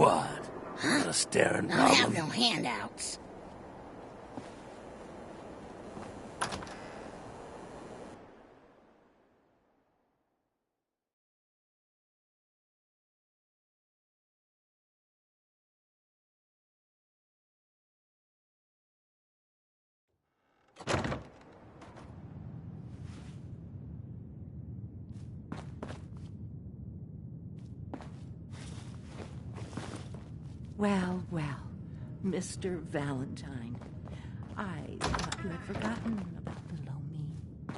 What? Huh? A staring problem? I have no handouts. Well, well, Mr. Valentine. I thought you had forgotten about little me.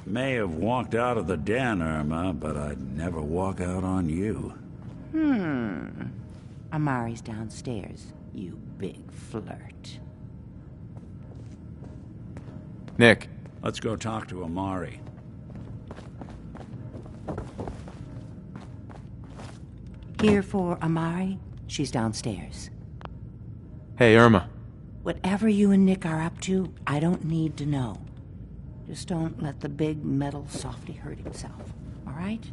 May have walked out of the den, Irma, but I'd never walk out on you. Amari's downstairs, you big flirt. Nick. Let's go talk to Amari. Here for Amari? She's downstairs. Hey, Irma. Whatever you and Nick are up to, I don't need to know. Just don't let the big metal softy hurt himself, all right?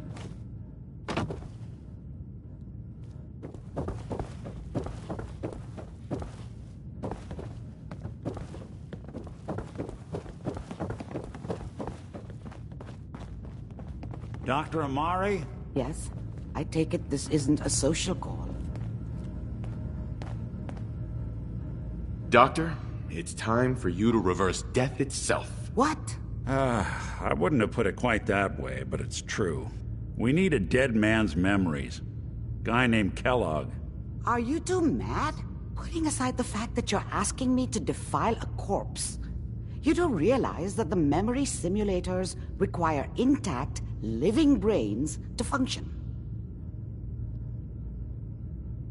Dr. Amari? Yes? I take it this isn't a social call. Doctor, it's time for you to reverse death itself. What? I wouldn't have put it quite that way, but it's true. We need a dead man's memories. Guy named Kellogg. Are you two mad? Putting aside the fact that you're asking me to defile a corpse, you do realize that the memory simulators require intact, living brains to function.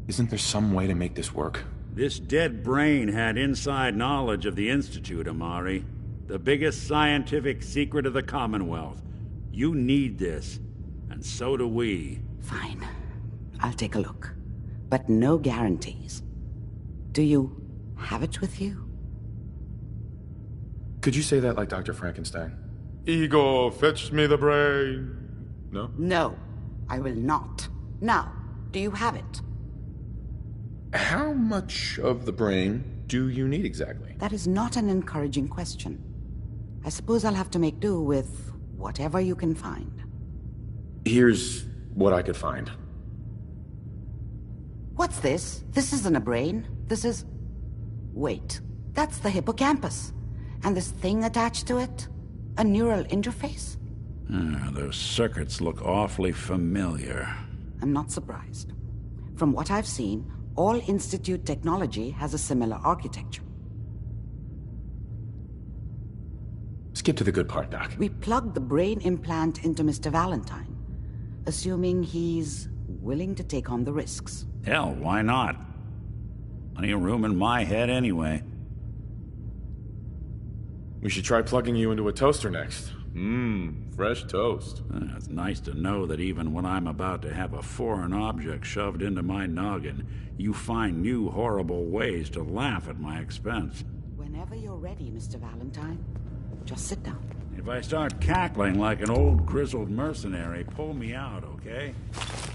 Isn't there some way to make this work? This dead brain had inside knowledge of the Institute, Amari. The biggest scientific secret of the Commonwealth. You need this, and so do we. Fine. I'll take a look. But no guarantees. Do you have it with you? Could you say that like Dr. Frankenstein? Ego, fetch me the brain. No? No, I will not. Now, do you have it? How much of the brain do you need exactly? That is not an encouraging question. I suppose I'll have to make do with whatever you can find. Here's what I could find. What's this? This isn't a brain. This is... Wait, that's the hippocampus. And this thing attached to it? A neural interface? Those circuits look awfully familiar. I'm not surprised. From what I've seen, all Institute technology has a similar architecture. Skip to the good part, Doc. We plugged the brain implant into Mr. Valentine, assuming he's willing to take on the risks. Hell, why not? Plenty of room in my head anyway. We should try plugging you into a toaster next. Fresh toast. It's nice to know that even when I'm about to have a foreign object shoved into my noggin, you find new horrible ways to laugh at my expense. Whenever you're ready, Mr. Valentine, just sit down. If I start cackling like an old grizzled mercenary, pull me out, okay?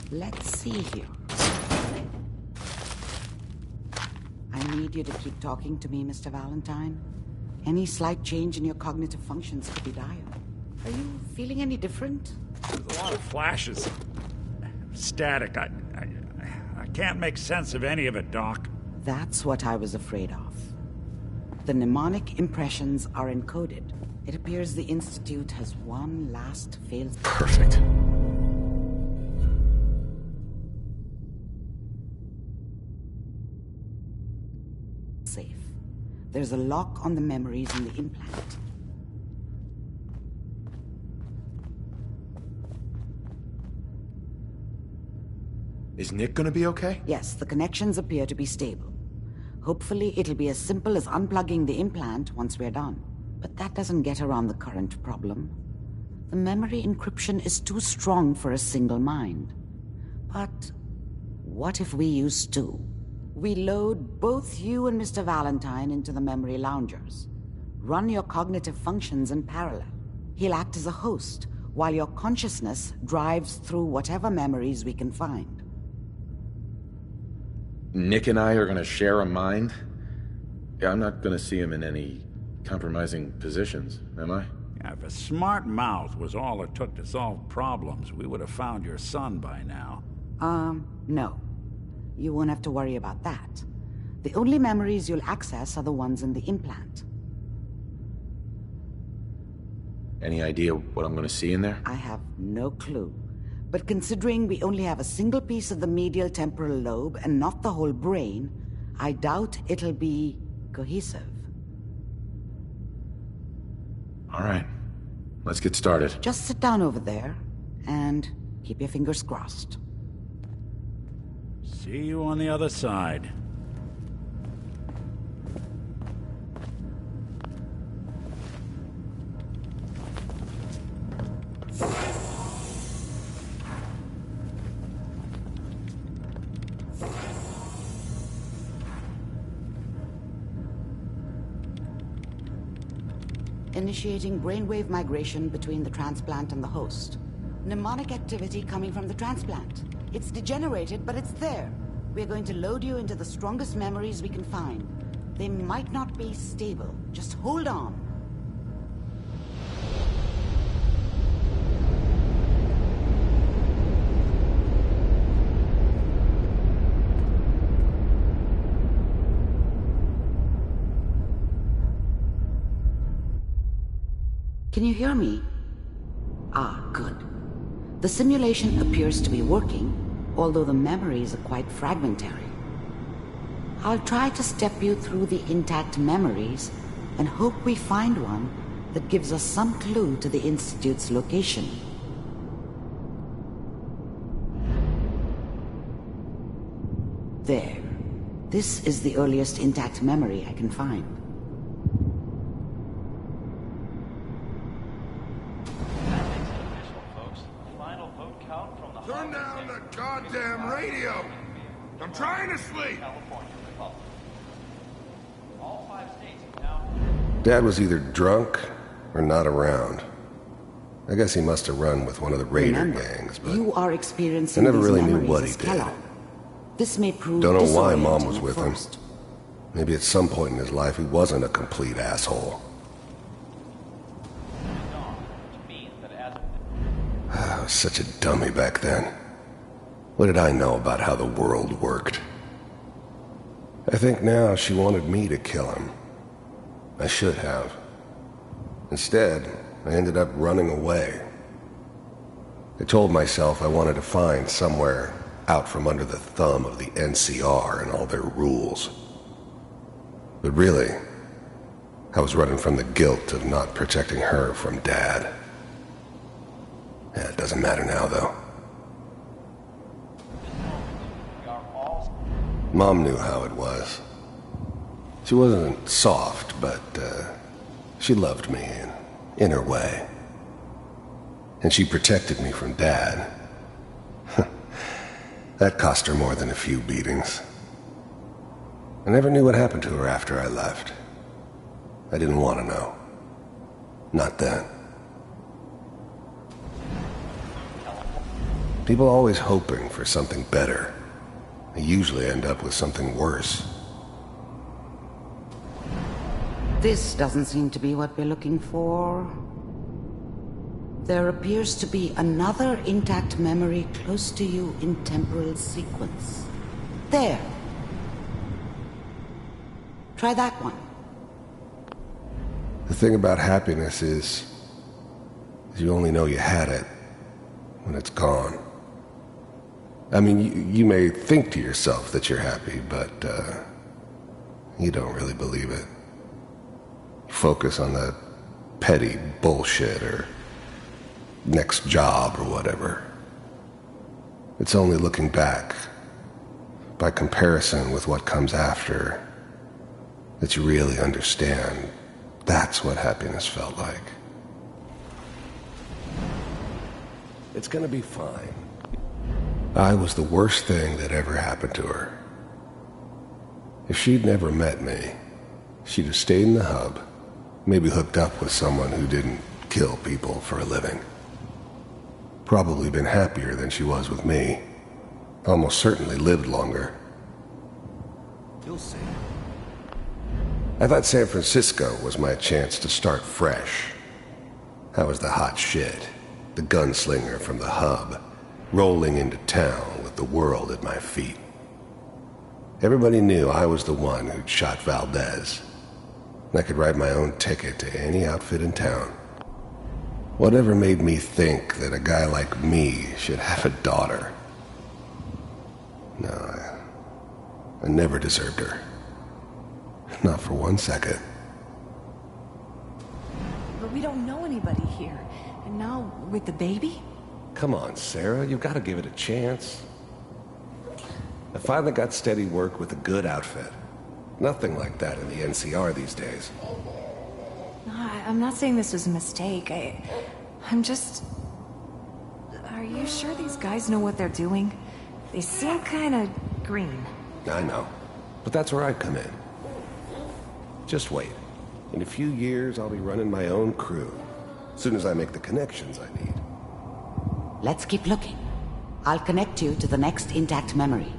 Let's see here. I need you to keep talking to me, Mr. Valentine. Any slight change in your cognitive functions could be dire. Are you feeling any different? There's a lot of flashes. Static. I can't make sense of any of it, Doc. That's what I was afraid of. The mnemonic impressions are encoded. It appears the Institute has one last failed... Perfect. safe. There's a lock on the memories in the implant. Is Nick gonna be okay? Yes, the connections appear to be stable. Hopefully it'll be as simple as unplugging the implant once we're done. But that doesn't get around the current problem. The memory encryption is too strong for a single mind. But what if we use two? We load both you and Mr. Valentine into the memory loungers. Run your cognitive functions in parallel. He'll act as a host, while your consciousness drives through whatever memories we can find. Nick and I are gonna share a mind? Yeah, I'm not gonna see him in any compromising positions, am I? Yeah, if a smart mouth was all it took to solve problems, we would have found your son by now. No. You won't have to worry about that. The only memories you'll access are the ones in the implant. Any idea what I'm gonna see in there? I have no clue. But considering we only have a single piece of the medial temporal lobe and not the whole brain, I doubt it'll be cohesive. All right, let's get started. Just sit down over there and keep your fingers crossed. See you on the other side. Initiating brainwave migration between the transplant and the host. Mnemonic activity coming from the transplant. It's degenerated, but it's there. We're going to load you into the strongest memories we can find. They might not be stable. Just hold on. Can you hear me? Ah, good. The simulation appears to be working, although the memories are quite fragmentary. I'll try to step you through the intact memories and hope we find one that gives us some clue to the Institute's location. There. This is the earliest intact memory I can find. Turn down the goddamn radio! I'm trying to sleep! Dad was either drunk or not around. I guess he must have run with one of the raider gangs, but you are experiencing I never these really knew memories what he as did. Kellogg. This may prove Don't know why Mom disorienting was at with him. first. Maybe at some point in his life he wasn't a complete asshole. I was such a dummy back then. What did I know about how the world worked? I think now she wanted me to kill him. I should have. Instead, I ended up running away. I told myself I wanted to find somewhere out from under the thumb of the NCR and all their rules. But really, I was running from the guilt of not protecting her from Dad. Yeah, it doesn't matter now, though. Mom knew how it was. She wasn't soft, but she loved me in her way. And she protected me from Dad. That cost her more than a few beatings. I never knew what happened to her after I left. I didn't want to know. Not then. People always hoping for something better. They usually end up with something worse. This doesn't seem to be what we're looking for. There appears to be another intact memory close to you in temporal sequence. There. Try that one. The thing about happiness is you only know you had it when it's gone. I mean, you may think to yourself that you're happy, but you don't really believe it. You focus on the petty bullshit or next job or whatever. It's only looking back, by comparison with what comes after, that you really understand that's what happiness felt like. It's gonna be fine. I was the worst thing that ever happened to her. If she'd never met me, she'd have stayed in the hub, maybe hooked up with someone who didn't kill people for a living. Probably been happier than she was with me. Almost certainly lived longer. You'll see. I thought San Francisco was my chance to start fresh. I was the hot shit, the gunslinger from the hub, rolling into town with the world at my feet. Everybody knew I was the one who'd shot Valdez. I could write my own ticket to any outfit in town. Whatever made me think that a guy like me should have a daughter? No, I never deserved her. Not for 1 second. But we don't know anybody here. And now, with the baby? Come on, Sarah, you've got to give it a chance. I finally got steady work with a good outfit. Nothing like that in the NCR these days. No, I'm not saying this was a mistake. I'm just... Are you sure these guys know what they're doing? They seem kinda green. I know, but that's where I come in. Just wait. In a few years, I'll be running my own crew. As soon as I make the connections I need. Let's keep looking. I'll connect you to the next intact memory.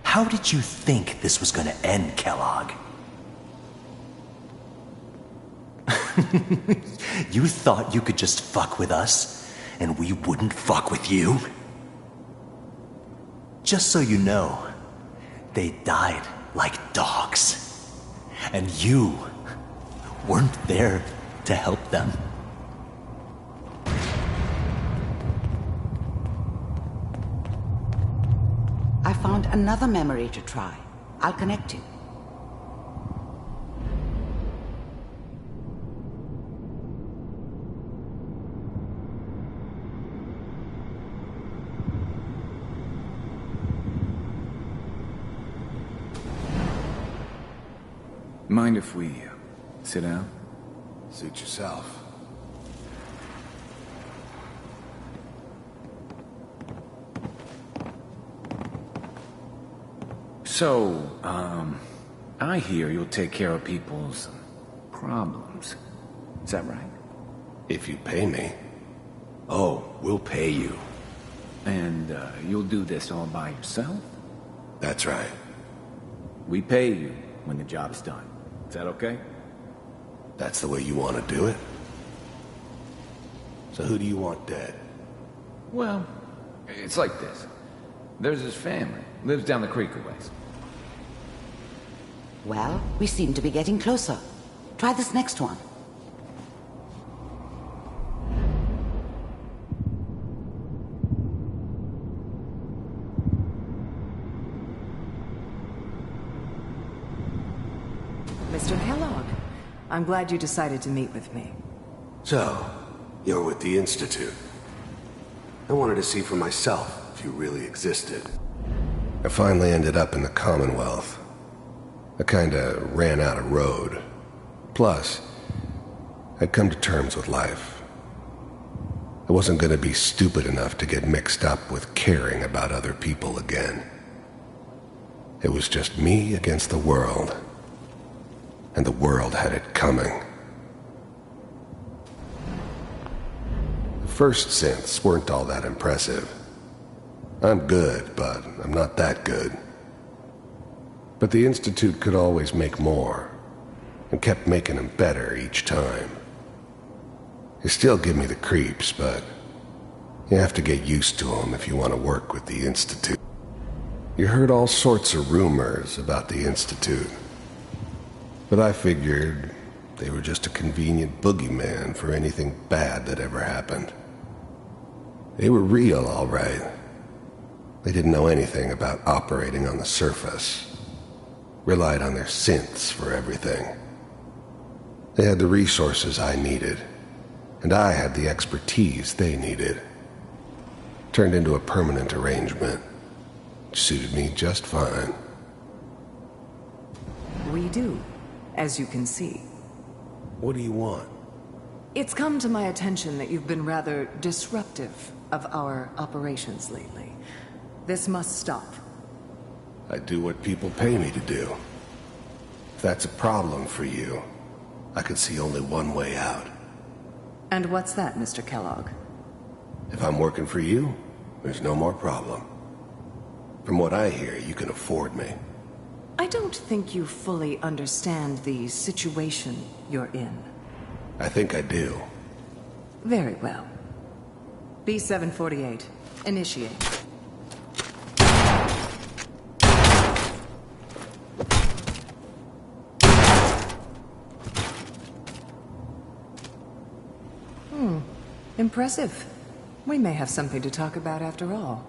How did you think this was gonna end, Kellogg? You thought you could just fuck with us, and we wouldn't fuck with you? Just so you know, they died like dogs. And you weren't there to help them. I found another memory to try. I'll connect you. Mind if we sit down? Suit yourself. So, I hear you'll take care of people's problems. Is that right? If you pay me. Oh, we'll pay you. And, you'll do this all by yourself? That's right. We pay you when the job's done. Is that okay? That's the way you want to do it? So who do you want dead? Well, it's like this. There's his family. Lives down the creek a ways. Well, we seem to be getting closer. Try this next one. Mr. Kellogg, I'm glad you decided to meet with me. So, you're with the Institute. I wanted to see for myself if you really existed. I finally ended up in the Commonwealth. I kinda ran out of road. Plus, I'd come to terms with life. I wasn't gonna be stupid enough to get mixed up with caring about other people again. It was just me against the world. And the world had it coming. The first synths weren't all that impressive. I'm good, but I'm not that good. But the Institute could always make more, and kept making them better each time. They still give me the creeps, but you have to get used to them if you want to work with the Institute. You heard all sorts of rumors about the Institute. But I figured they were just a convenient boogeyman for anything bad that ever happened. They were real, all right. They didn't know anything about operating on the surface. Relied on their synths for everything. They had the resources I needed, and I had the expertise they needed. Turned into a permanent arrangement, which suited me just fine. We do, as you can see. What do you want? It's come to my attention that you've been rather disruptive of our operations lately. This must stop. I do what people pay me to do. If that's a problem for you, I could see only one way out. And what's that, Mr. Kellogg? If I'm working for you, there's no more problem. From what I hear, you can afford me. I don't think you fully understand the situation you're in. I think I do. Very well. B-748, initiate. Impressive. We may have something to talk about after all.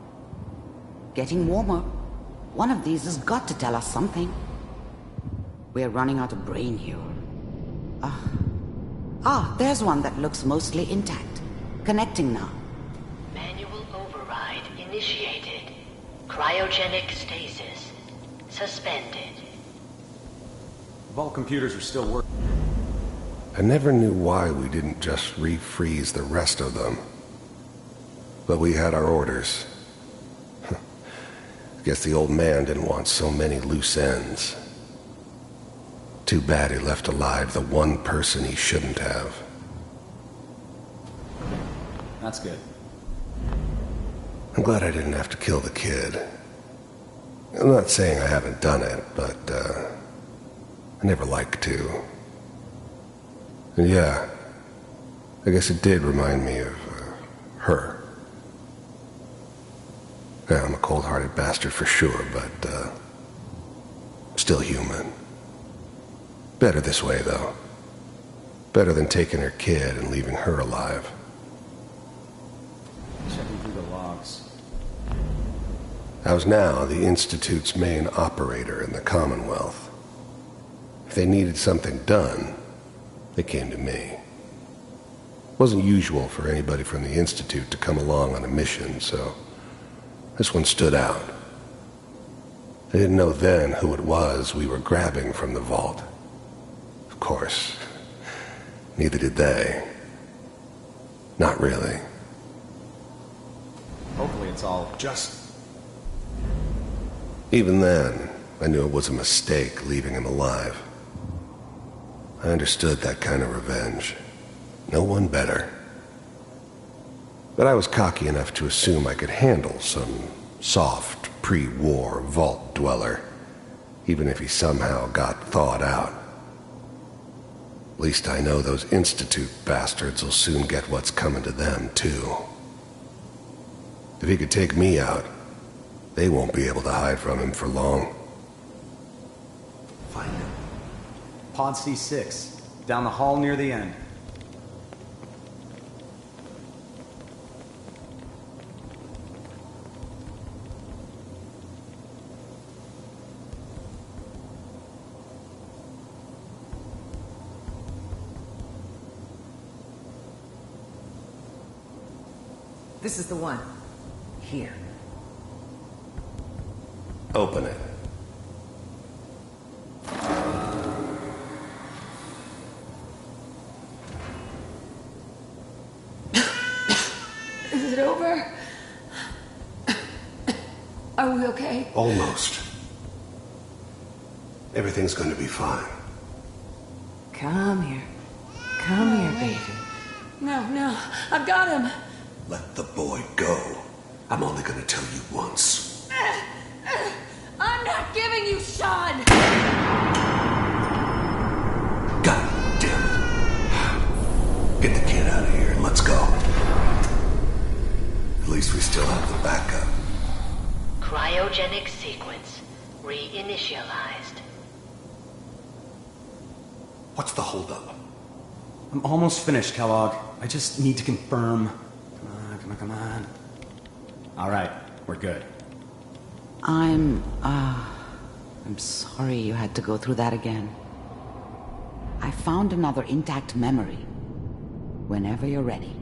Getting warmer. One of these has got to tell us something. We're running out of brain here. There's one that looks mostly intact. Connecting now. Manual override initiated. Cryogenic stasis suspended. Vault computers are still working. I never knew why we didn't just refreeze the rest of them. But we had our orders. Guess the old man didn't want so many loose ends. Too bad he left alive the one person he shouldn't have. That's good. I'm glad I didn't have to kill the kid. I'm not saying I haven't done it, but, I never liked to. And yeah, I guess it did remind me of, her. Yeah, I'm a cold-hearted bastard for sure, but, still human. Better this way, though. Better than taking her kid and leaving her alive. Checking through the logs. I was now the Institute's main operator in the Commonwealth. If they needed something done, they came to me. It wasn't usual for anybody from the Institute to come along on a mission, so this one stood out. I didn't know then who it was we were grabbing from the vault. Of course, neither did they. Not really. Hopefully it's all just... Even then, I knew it was a mistake leaving him alive. I understood that kind of revenge. No one better. But I was cocky enough to assume I could handle some soft, pre-war vault dweller, even if he somehow got thawed out. At least I know those Institute bastards will soon get what's coming to them, too. If he could take me out, they won't be able to hide from him for long. Find him. Pod C6, down the hall near the end. This is the one. Here. Open it. Is it over? Are we okay? Almost. Everything's going to be fine. Come here. Come here, baby. No, I've got him. Let the boy go. I'm only going to tell you once. I'm not giving you Sean! God damn it. Get the kid out of here and let's go. At least we still have the backup. Cryogenic sequence reinitialized. What's the holdup? I'm almost finished, Kellogg. I just need to confirm. Come on. All right, we're good. I'm sorry you had to go through that again. I found another intact memory. Whenever you're ready.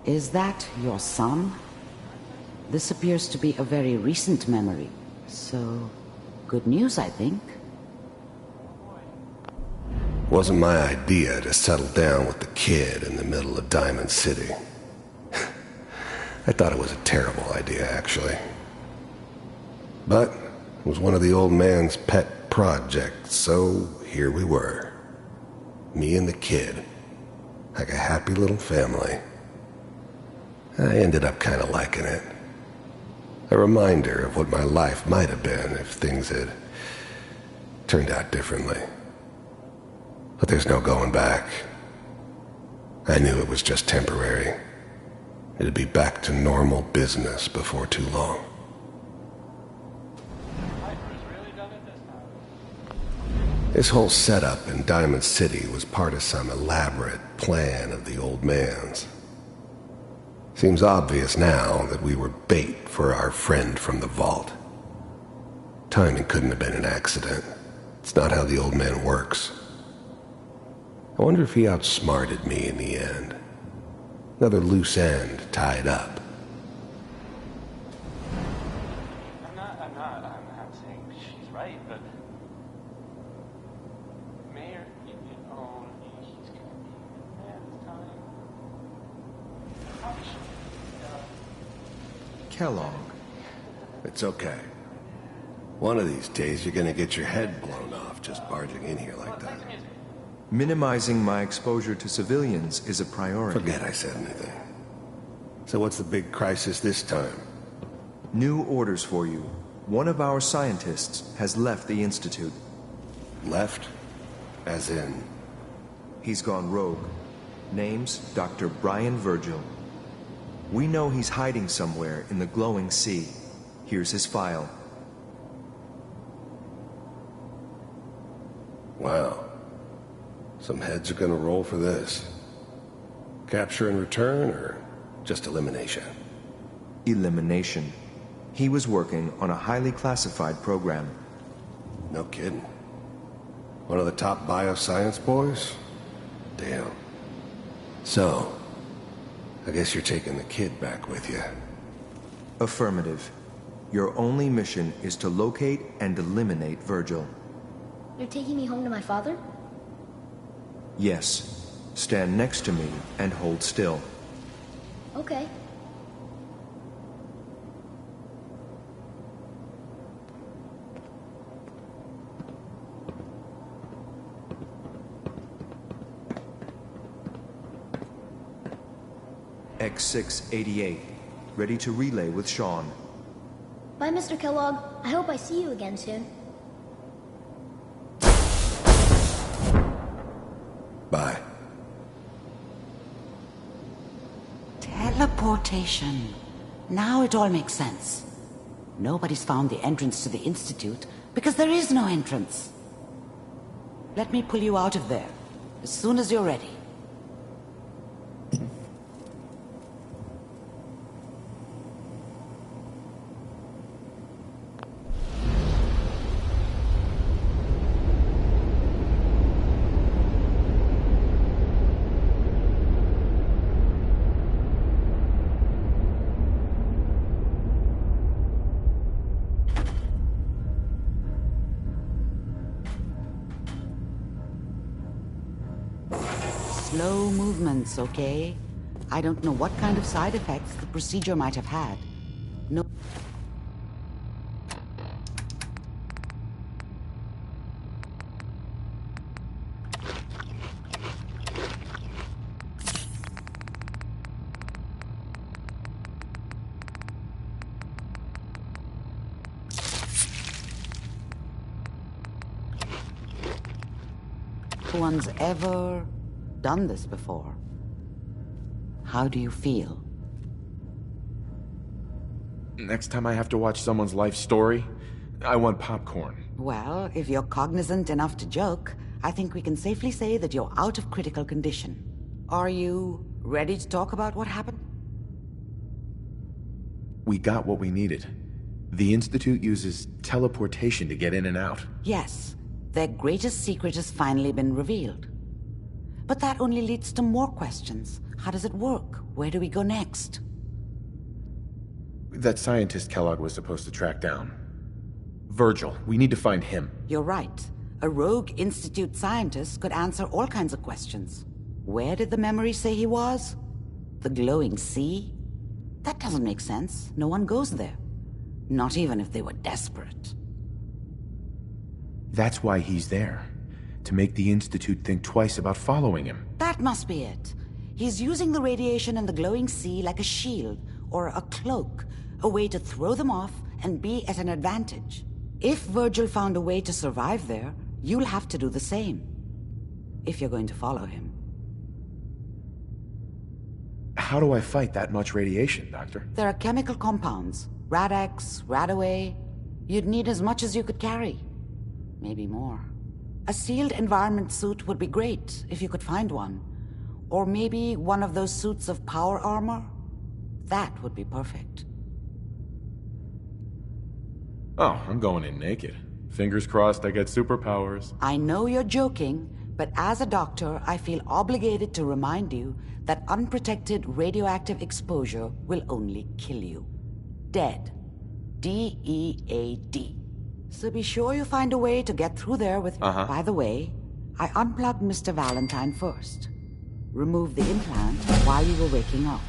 Is that your son? This appears to be a very recent memory. So, good news, I think. Wasn't my idea to settle down with the kid in the middle of Diamond City. I thought it was a terrible idea, actually. But it was one of the old man's pet projects, so here we were. Me and the kid. Like a happy little family. I ended up kind of liking it. A reminder of what my life might have been if things had turned out differently. But there's no going back. I knew it was just temporary. It'd be back to normal business before too long. This whole setup in Diamond City was part of some elaborate plan of the old man's. Seems obvious now that we were bait for our friend from the vault. Timing couldn't have been an accident. It's not how the old man works. I wonder if he outsmarted me in the end. Another loose end tied up. I'm not saying she's right, but... Mayor, he's gonna be mad this time. Probably should. Kellogg. It's okay. One of these days you're gonna get your head blown off just barging in here like that. Minimizing my exposure to civilians is a priority. Forget I said anything. So what's the big crisis this time? New orders for you. One of our scientists has left the Institute. Left? As in? He's gone rogue. Name's Dr. Brian Virgil. We know he's hiding somewhere in the glowing sea. Here's his file. Wow. Some heads are gonna roll for this. Capture and return, or just elimination? Elimination. He was working on a highly classified program. No kidding. One of the top bioscience boys? Damn. So, I guess you're taking the kid back with you. Affirmative. Your only mission is to locate and eliminate Virgil. You're taking me home to my father? Yes. Stand next to me and hold still. Okay. X688. Ready to relay with Sean. Bye, Mr. Kellogg. I hope I see you again soon. Bye. Teleportation. Now it all makes sense. Nobody's found the entrance to the Institute because there is no entrance. Let me pull you out of there as soon as you're ready. Slow movements, okay? I don't know what kind of side effects the procedure might have had. No. No one's ever done this before. How do you feel? Next time I have to watch someone's life story, I want popcorn. Well, if you're cognizant enough to joke, I think we can safely say that you're out of critical condition. Are you ready to talk about what happened? We got what we needed. The Institute uses teleportation to get in and out. Yes. Their greatest secret has finally been revealed. But that only leads to more questions. How does it work? Where do we go next? That scientist Kellogg was supposed to track down. Virgil, we need to find him. You're right. A rogue Institute scientist could answer all kinds of questions. Where did the memory say he was? The glowing sea? That doesn't make sense. No one goes there. Not even if they were desperate. That's why he's there. to make the Institute think twice about following him. That must be it. He's using the radiation in the glowing sea like a shield or a cloak, a way to throw them off and be at an advantage. If Virgil found a way to survive there, you'll have to do the same. If you're going to follow him. How do I fight that much radiation, Doctor? There are chemical compounds. Rad-X, Radaway. You'd need as much as you could carry. Maybe more. A sealed environment suit would be great, if you could find one. Or maybe one of those suits of power armor? That would be perfect. Oh, I'm going in naked. Fingers crossed I get superpowers. I know you're joking, but as a doctor, I feel obligated to remind you that unprotected radioactive exposure will only kill you. Dead. D-E-A-D. So be sure you find a way to get through there with... By the way, I unplugged Mr. Valentine first. Removed the implant while you were waking up.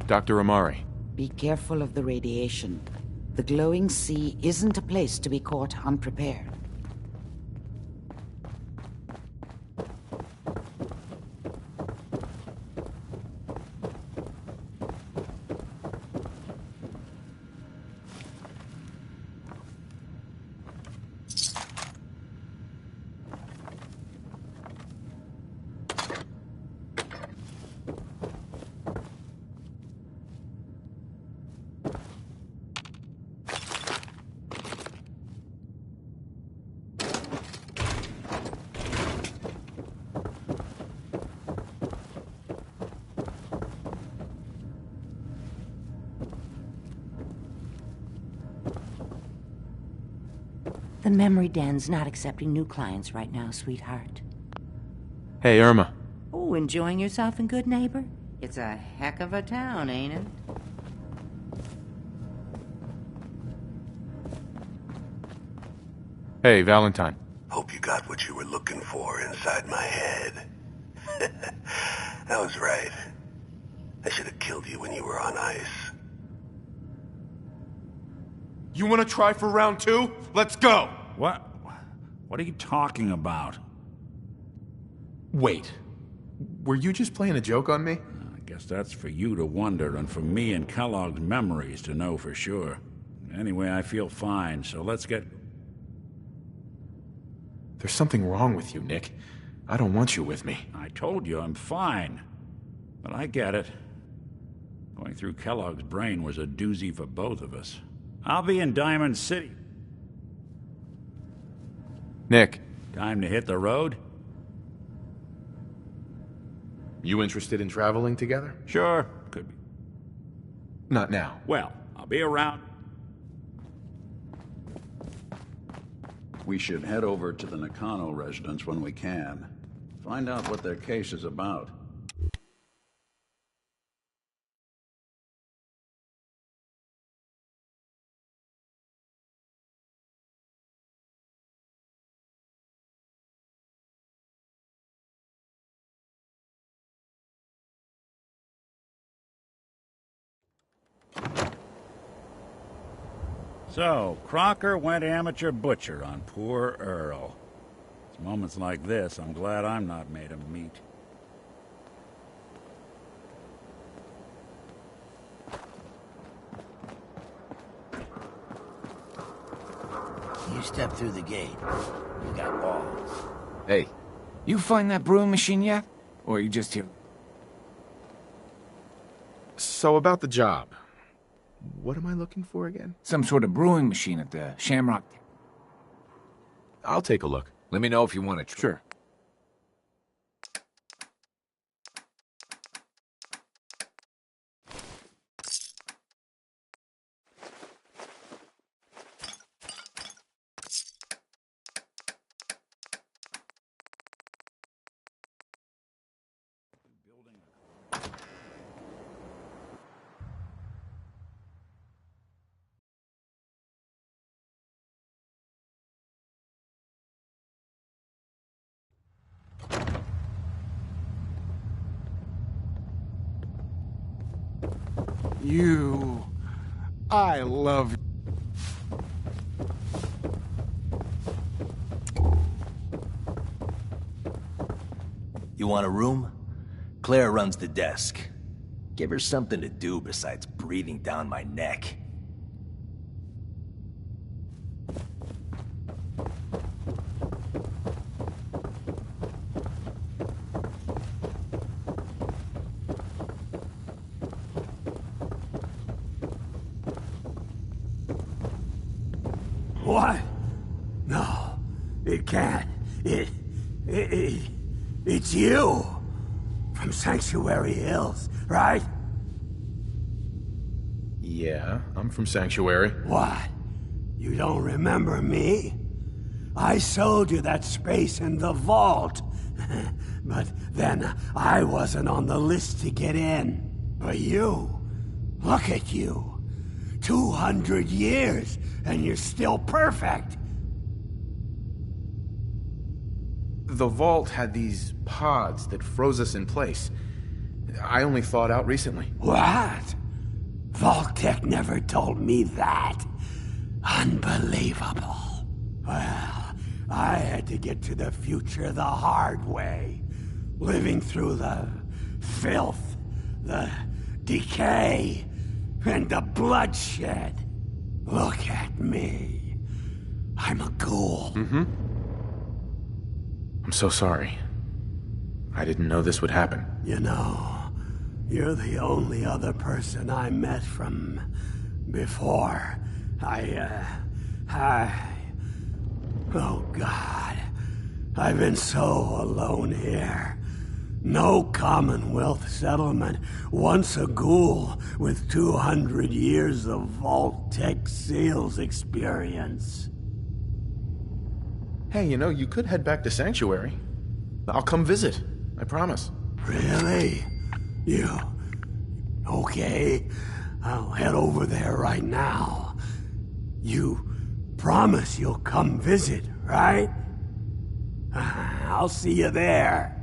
Dr. Amari. Be careful of the radiation. The glowing sea isn't a place to be caught unprepared. The memory den's not accepting new clients right now, sweetheart. Hey, Irma. Oh, enjoying yourself in Goodneighbor? It's a heck of a town, ain't it? Hey, Valentine. Hope you got what you were looking for inside my head. I was right. I should have killed you when you were on ice. You want to try for round 2? Let's go! What are you talking about? Wait. Were you just playing a joke on me? I guess that's for you to wonder, and for me and Kellogg's memories to know for sure. Anyway, I feel fine, so let's get... There's something wrong with you, Nick. I don't want you with me. I told you I'm fine. But I get it. Going through Kellogg's brain was a doozy for both of us. I'll be in Diamond City. Nick. Time to hit the road? You interested in traveling together? Sure, could be. Not now. Well, I'll be around. We should head over to the Nakano residence when we can. Find out what their case is about. So, Crocker went amateur butcher on poor Earl. It's moments like this I'm glad I'm not made of meat. You step through the gate. You got balls. Hey, you find that brewing machine yet? Or are you just here? So about the job. What am I looking for again? Some sort of brewing machine at the Shamrock. I'll take a look. Let me know if you want to try. Sure. I love You want a room? Claire runs the desk. Give her something to do besides breathing down my neck. What? No, it can't. It's you! From Sanctuary Hills, right? Yeah, I'm from Sanctuary. What? You don't remember me? I sold you that space in the vault. But then I wasn't on the list to get in. But you, look at you. 200 years, and you're still perfect. The vault had these pods that froze us in place. I only thawed out recently. What? Vault-Tec never told me that. Unbelievable. Well, I had to get to the future the hard way. Living through the filth, the decay, and the bloodshed. Look at me. I'm a ghoul. Mm-hmm. I'm so sorry. I didn't know this would happen. You know, you're the only other person I met from before. Oh God. I've been so alone here. No Commonwealth settlement, once a ghoul with 200 years of Vault-Tec sales experience. Hey, you know, you could head back to Sanctuary. I'll come visit. I promise. Really? You... Okay. I'll head over there right now. You promise you'll come visit, right? I'll see you there.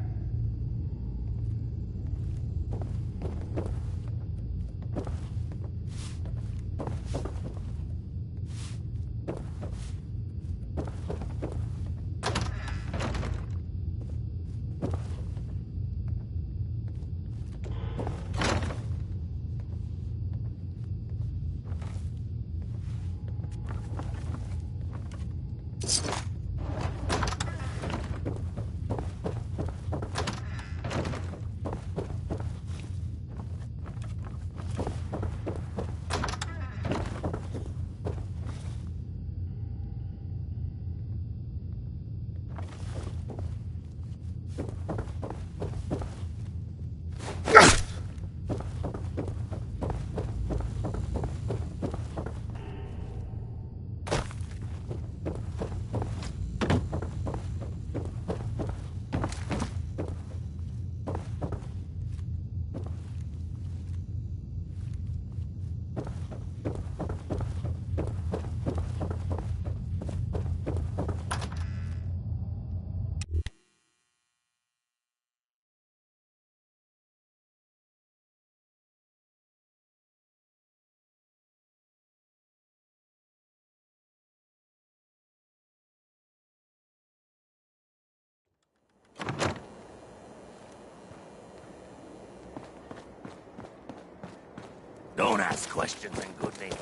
Don't ask questions in Goodneighbor.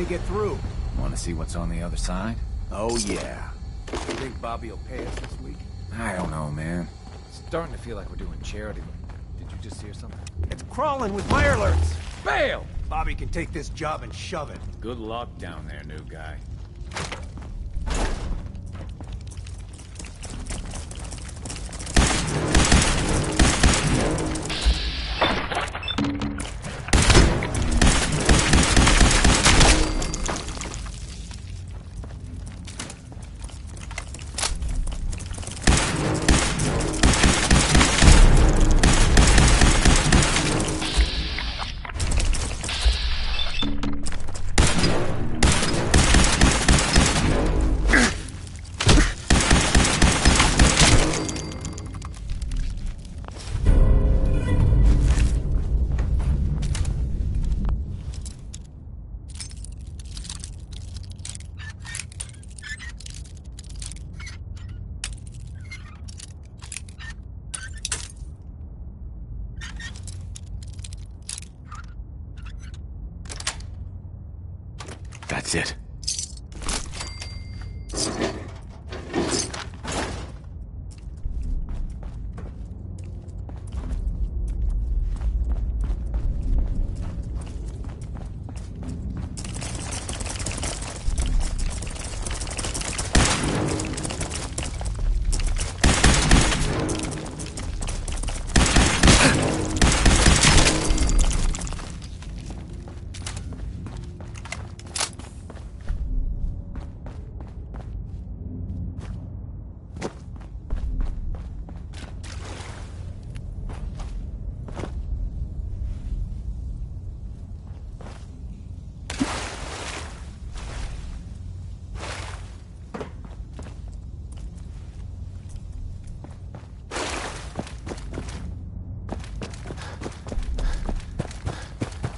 to get through. Want to see what's on the other side? Oh, yeah. You think Bobby will pay us this week? I don't know, man. It's starting to feel like we're doing charity. Did you just hear something? It's crawling with fire alerts! Bail! Bobby can take this job and shove it. Good luck down there, new guy. That's it.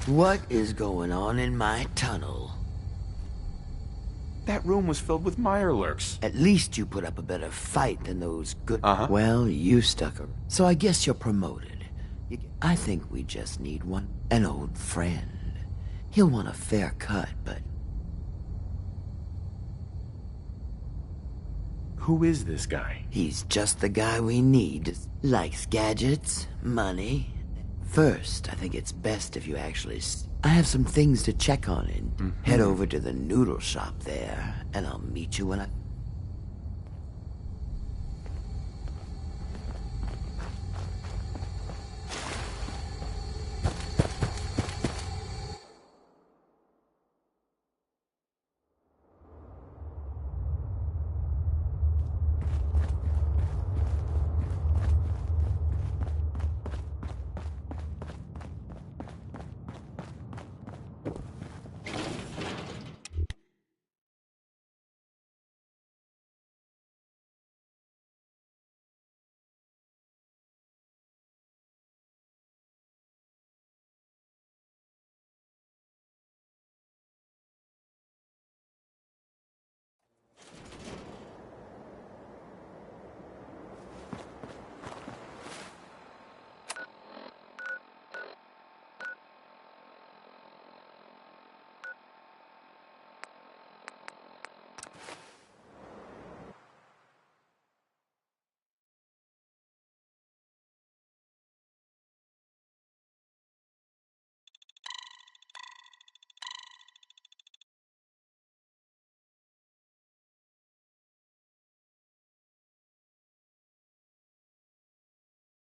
What is going on in my tunnel? That room was filled with Mirelurks. At least you put up a better fight than those good... Well, you stuck her. So I guess you're promoted. I think we just need one. An old friend. He'll want a fair cut, but... Who is this guy? He's just the guy we need. Likes gadgets, money. First, I think it's best if you actually... I have some things to check on and head over to the noodle shop there, and I'll meet you when I...